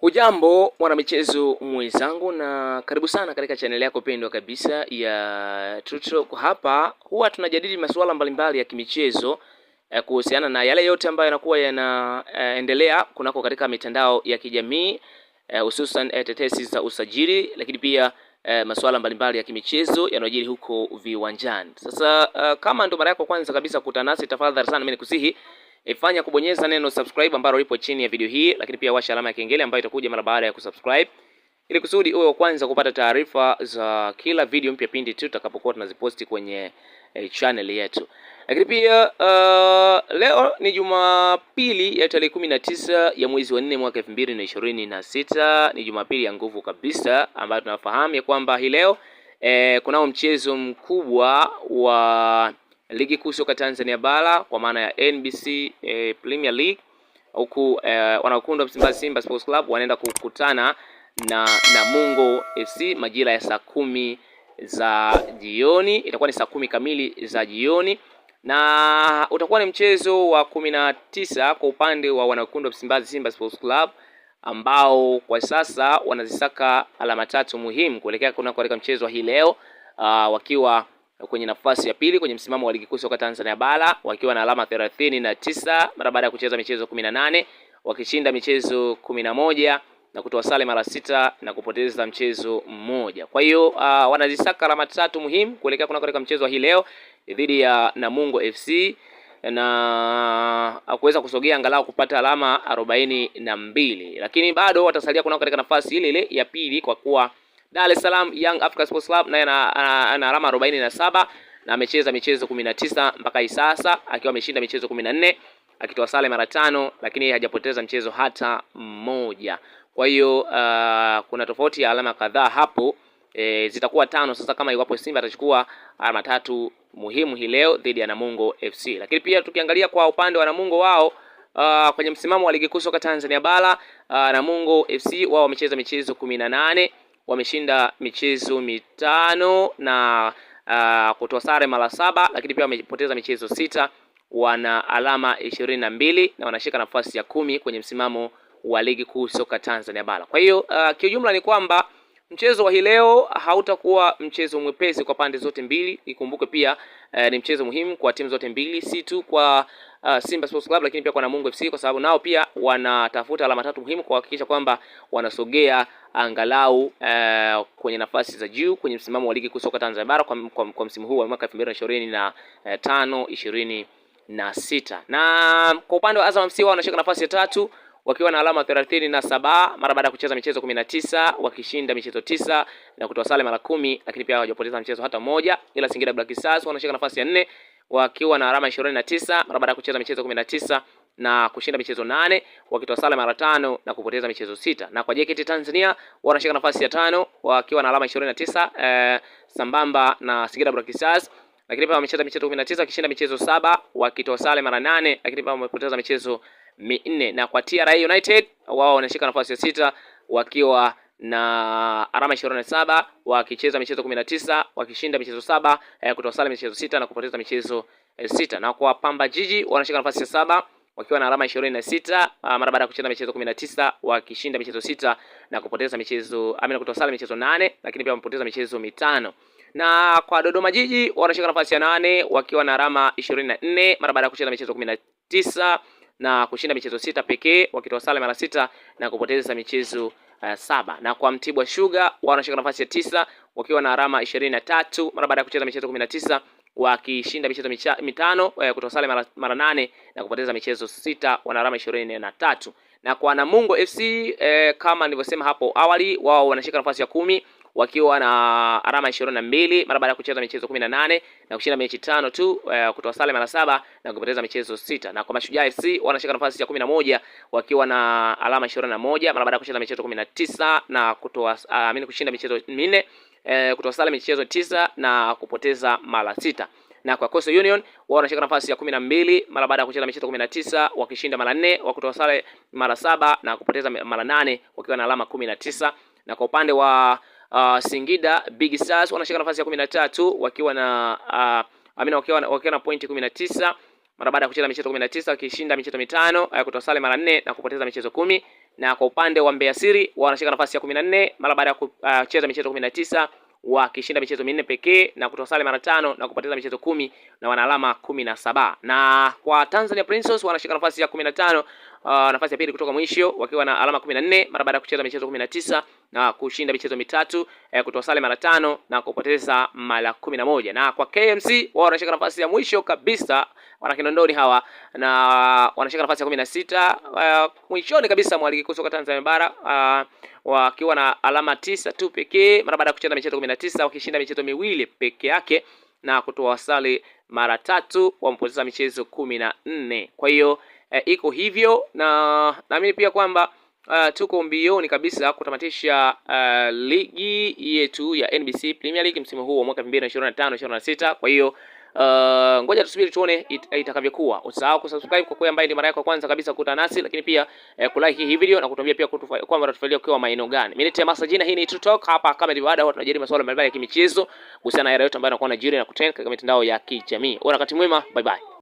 Hujambo mwanamichezo mwenzangu na karibu sana katika channel yako pendwa kabisa ya Tuto. Hapa huwa tunajadili masuala mbalimbali ya kimichezo kuhusiana na yale yote ambayo yanakuwa yanaendelea kunako katika mitandao ya kijamii hususan tetesi za usajili, lakini pia masuala mbalimbali ya kimichezo yanayojiri huko viwanjani. Sasa kama ndo mara yako kwanza kabisa kukutana nasi, tafadhali sana mimi nikusihi ifanya kubonyeza neno subscribe ambalo lipo chini ya video hii, lakini pia washa alama ya kengele ambayo itakuja mara baada ya kusubscribe, ili kusudi uwe wa kwanza kupata taarifa za kila video mpya pindi tu tutakapokuwa tunaziposti kwenye channel yetu. Lakini pia leo ni Jumapili ya tarehe 19 ya mwezi wa 4 mwaka 2026. Ni Jumapili ya nguvu kabisa ambayo tunafahamu ya kwamba hii leo kunao mchezo mkubwa wa Ligi Kuu Soka Tanzania Bara kwa maana ya NBC Premier League, huku wanaokundi wa Msimbazi Simba Sports Club wanaenda kukutana na Namungo FC majira ya saa 10 za jioni. Itakuwa ni saa 10 kamili za jioni, na utakuwa ni mchezo wa 19 kwa upande wa wanaokundi wa Msimbazi Simba Sports Club, ambao kwa sasa wanazisaka alama tatu muhimu kuelekea katika mchezo wa hii leo, wakiwa kwenye nafasi ya pili kwenye msimamo wa Ligi Kuu Soka Tanzania Bara wakiwa na alama 39 mara baada ya kucheza michezo 18, wakishinda michezo 11 na kutoa sare mara 6 na kupoteza mchezo mmoja. Kwa hiyo wanazisaka alama tatu muhimu kuelekea katika mchezo wa hii leo dhidi ya Namungo FC na kuweza kusogea angalau kupata alama 42, lakini bado watasalia katika nafasi ile ile ya pili kwa kuwa Dar es Salaam Young Africa Sports Club naye ana alama 47 na amecheza michezo 19 mpaka sasa, akiwa ameshinda michezo 14, akitoa sare mara 5, lakini hajapoteza mchezo hata mmoja. Kwa hiyo kuna tofauti ya alama kadhaa hapo, zitakuwa 5 sasa kama iwapo Simba atachukua alama tatu muhimu hii leo dhidi ya Namungo FC. Lakini pia tukiangalia kwa upande wa Namungo, wao kwenye msimamo wa Ligi Kuu Soka Tanzania Bara, Namungo FC wao wamecheza michezo 18, wameshinda michezo 5 na kutoa sare mara 7, lakini pia wamepoteza michezo 6, wana alama 22 na wanashika nafasi ya 10 kwenye msimamo wa Ligi Kuu Soka Tanzania Bara. Kwa hiyo kiujumla ni kwamba mchezo wa hii leo hautakuwa mchezo mwepesi kwa pande zote mbili. Ikumbuke pia ni mchezo muhimu kwa timu zote mbili, si tu kwa Simba Sports Club lakini pia kwa Namungo FC, kwa sababu nao pia wanatafuta alama tatu muhimu kuhakikisha kwamba wanasogea angalau kwenye nafasi za juu kwenye msimamo wa Ligi Kuu Soka Tanzania Bara kwa msimu huu wa mwaka 2025 26. Na kwa upande wa Azam FC wao wanashika nafasi ya tatu wakiwa na alama 37 mara baada ya kucheza michezo 19, wakishinda michezo 9 na kutoa sare mara 10, lakini pia hawajapoteza mchezo hata mmoja. Ila Singida Black Stars wanashika nafasi ya 4 wakiwa na alama 29 mara baada ya kucheza michezo 19 na kushinda michezo 8, wakitoa sare mara 5 na kupoteza michezo 6. Na kwa JKT Tanzania wanashika nafasi ya 5 wakiwa na alama 29 sambamba na Singida Black Stars, lakini pia wamecheza michezo 19 wakishinda michezo 7, wakitoa sare mara 8, lakini pia wamepoteza michezo 4. Na kwa TRA United wao wanashika nafasi ya 6 wakiwa na alama 27 wakicheza michezo 19, wakishinda michezo 7, kutoa sare michezo 6 na kupoteza michezo 6. Na kwa Pamba Jiji wanashika nafasi ya 7 wakiwa na alama 26 mara baada ya kucheza michezo 19, wakishinda michezo 6 na kupoteza michezo kutoa sare michezo 8, lakini pia wamepoteza michezo 5. Na kwa Dodoma Jiji wanashika nafasi ya 8 wakiwa na alama 24 mara baada ya kucheza michezo 19 na kushinda michezo 6 pekee, wakitoa sare mara 6 na kupoteza michezo 7. Na kwa Mtibwa Sugar wanashika nafasi ya 9 wakiwa na alama 23 mara baada ya kucheza michezo 19, wakishinda michezo 5, kutoa sare mara 8 na kupoteza michezo 6, wana alama 23. Na kwa Namungo FC kama nilivyosema hapo awali, wao wanashika nafasi ya 10 wakiwa na alama 22 mara baada ya kucheza michezo 18 na kushinda mechi 5 tu, kutoa sare mara 7 na kupoteza michezo 6. Na kwa Mashujaa FC wanashika nafasi ya 11 wakiwa na alama 21 mara baada ya kucheza michezo 19 na kushinda michezo 4, kutoa sare michezo 9 na kupoteza mara 6. Na kwa Coastal Union wao wanashika nafasi ya 12 mara baada ya kucheza michezo 19 wakishinda mara 4, wakutoa sare mara 7 na kupoteza mara 8 wakiwa na alama 19. Na kwa upande wa Singida Big Stars wanashika nafasi ya 13 wakiwa na wakiwa na pointi 19 mara baada ya kucheza michezo 19, wakishinda michezo 5, kutoa sare mara 4 na kupoteza michezo 10. na kwa upande wa Mbeya City wanashika nafasi ya 14 mara baada ya kucheza michezo 19 wakishinda michezo 4 pekee na kutoa sare mara 5 na kupoteza michezo 10 na wana alama 17. Na kwa Tanzania Prisons wanashika nafasi ya 15, nafasi ya pili kutoka mwisho wakiwa na alama 14 mara baada ya kucheza michezo 19 na kushinda michezo mitatu, kutoa sare mara 5 na kupoteza mara 11. Na kwa KMC wao wanashika nafasi ya mwisho kabisa, wana Kinondoni hawa, na wanashika nafasi ya 16 mwishoni kabisa mwa ligi kuu soka Tanzania bara, wakiwa na alama 9 tu pekee mara baada ya kucheza michezo 19 wakishinda michezo miwili peke yake na kutoa sare mara 3, wamepoteza michezo 14. Kwa hiyo iko hivyo, na naamini pia kwamba tuko mbioni kabisa kutamatisha ligi yetu ya NBC Premier League msimu huu wa mwaka 2025-26. Kwa hiyo ngoja tusubiri tuone itakavyokuwa. Usahau kusubscribe kwa kwa ambaye ni mara yako kwanza kabisa kukutana nasi, lakini pia kulike hii video na kutuambia pia kwamba unatufuatilia kwa maeneo gani. Mimi ni Temasa Jina, hii ni True Talk. Hapa kama ndivyo ada, tunajadili masuala mbalimbali ya kimichezo kuhusiana na yale yote ambayo yanakuwa na jiri na kutrend katika mitandao ya kijamii. Wakati mwema, bye bye.